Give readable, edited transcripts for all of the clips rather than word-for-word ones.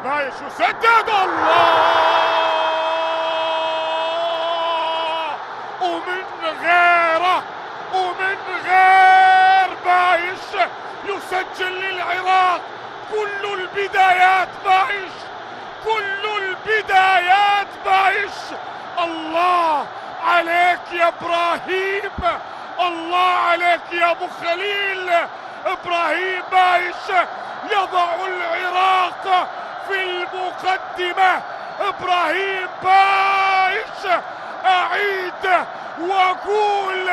بايش يسدد. الله! ومن غير بايش يسجل للعراق. كل البدايات بايش، كل البدايات بايش. الله عليك يا ابراهيم، الله عليك يا ابو خليل. ابراهيم بايش يضع العراق في المقدمة. ابراهيم بايش، اعيد واقول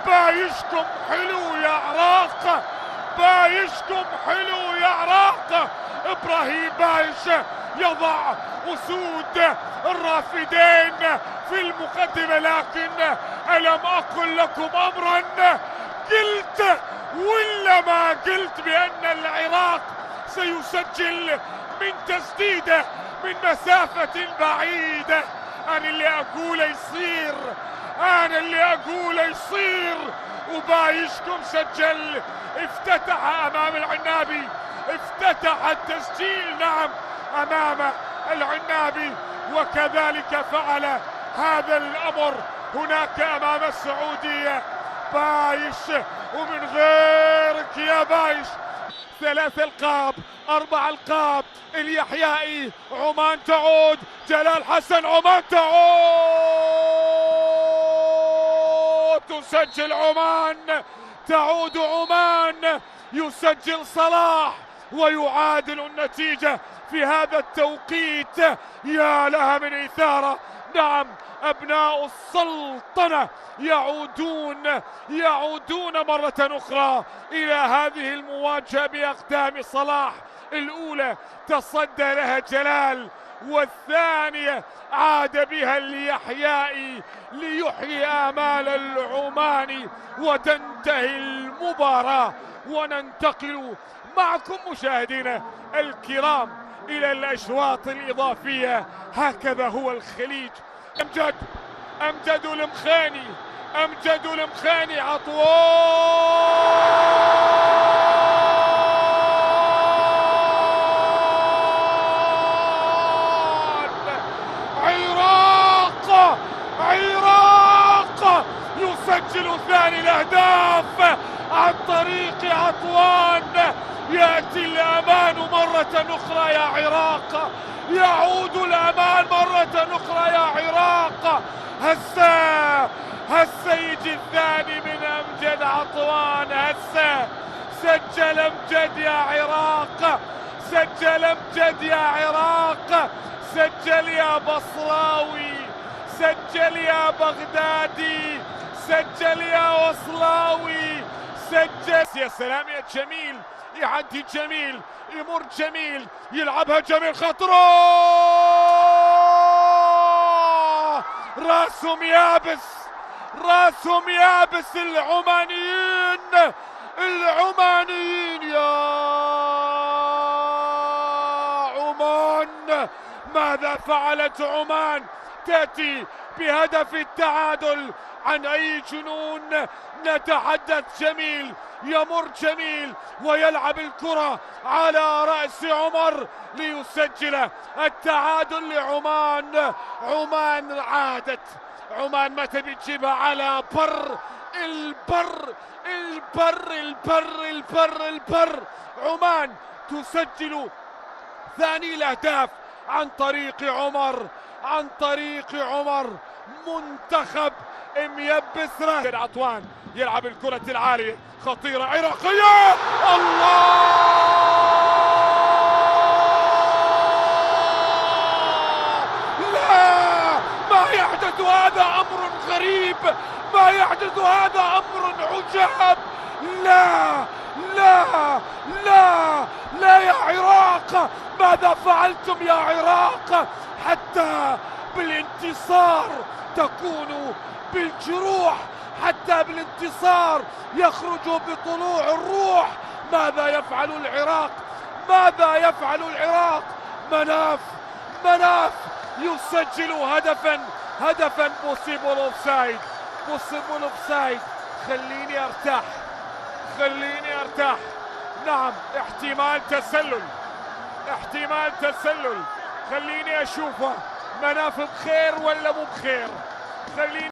بايشكم حلو يا عراق، بايشكم حلو يا عراق. ابراهيم بايش يضع اسود الرافدين في المقدمة. لكن الم اقل لكم امرا؟ قلت ولا ما قلت بان العراق سيسجل من تسديده من مسافة بعيدة؟ انا اللي اقوله يصير، انا اللي اقوله يصير. وبايشكم سجل، افتتح امام العنابي، افتتح التسجيل نعم امام العنابي، وكذلك فعل هذا الامر هناك امام السعودية. بايش ومن غيرك يا بايش. 3 القاب 4 القاب. اليحيائي، عمان تعود، جلال حسن، عمان تعود، تسجل عمان، تعود عمان، يسجل صلاح ويعادل النتيجة في هذا التوقيت. يا لها من إثارة. نعم أبناء السلطنة يعودون مرة أخرى إلى هذه المواجهة بأقدام صلاح. الأولى تصدى لها جلال، والثانية عاد بها اليحيائي ليحيي آمال العماني، وتنتهي المباراة. وننتقل معكم مشاهدينا الكرام إلى الأشواط الإضافية. هكذا هو الخليج. أمجد المخاني، أمجد المخاني، عراق يسجل ثاني الأهداف عن طريق عطوان. يأتي الأمان مرة أخرى يا عراق، يعود الأمان مرة أخرى يا عراق. هسه يجي الثاني من أمجد عطوان. هسه سجل أمجد يا عراق، سجل أمجد يا عراق، سجل يا بصراوي، سجل يا بغدادي، سجل يا وصلاوي، سجل. يا سلام يا جميل، يعدي جميل، يمر جميل، يلعبها جميل، خطره، راسهم يابس، راسهم يابس. العمانيين يا عمان. ماذا فعلت عمان؟ تأتي بهدف التعادل. عن أي جنون نتحدث؟ جميل، يمر جميل ويلعب الكرة على رأس عمر ليسجل التعادل لعمان. عمان عادت، عمان ما تبي تجيبها على البر. عمان تسجل ثاني الأهداف عن طريق عمر، منتخب ميبس راس. عطوان يلعب الكرة العالية، خطيرة عراقية. الله! لا، ما يحدث هذا أمر غريب، ما يحدث هذا أمر عجاب. لا لا لا لا يا عراق، ماذا فعلتم يا عراق؟ حتى بالانتصار تكون بالجروح، حتى بالانتصار يخرج بطلوع الروح. ماذا يفعل العراق؟ ماذا يفعل العراق؟ مناف يسجل هدفا بوسيبل اوفسايد. خليني ارتاح. نعم، احتمال تسلل، احتمال تسلل، خليني اشوفه. مناف بخير ولا مو بخير؟ خليني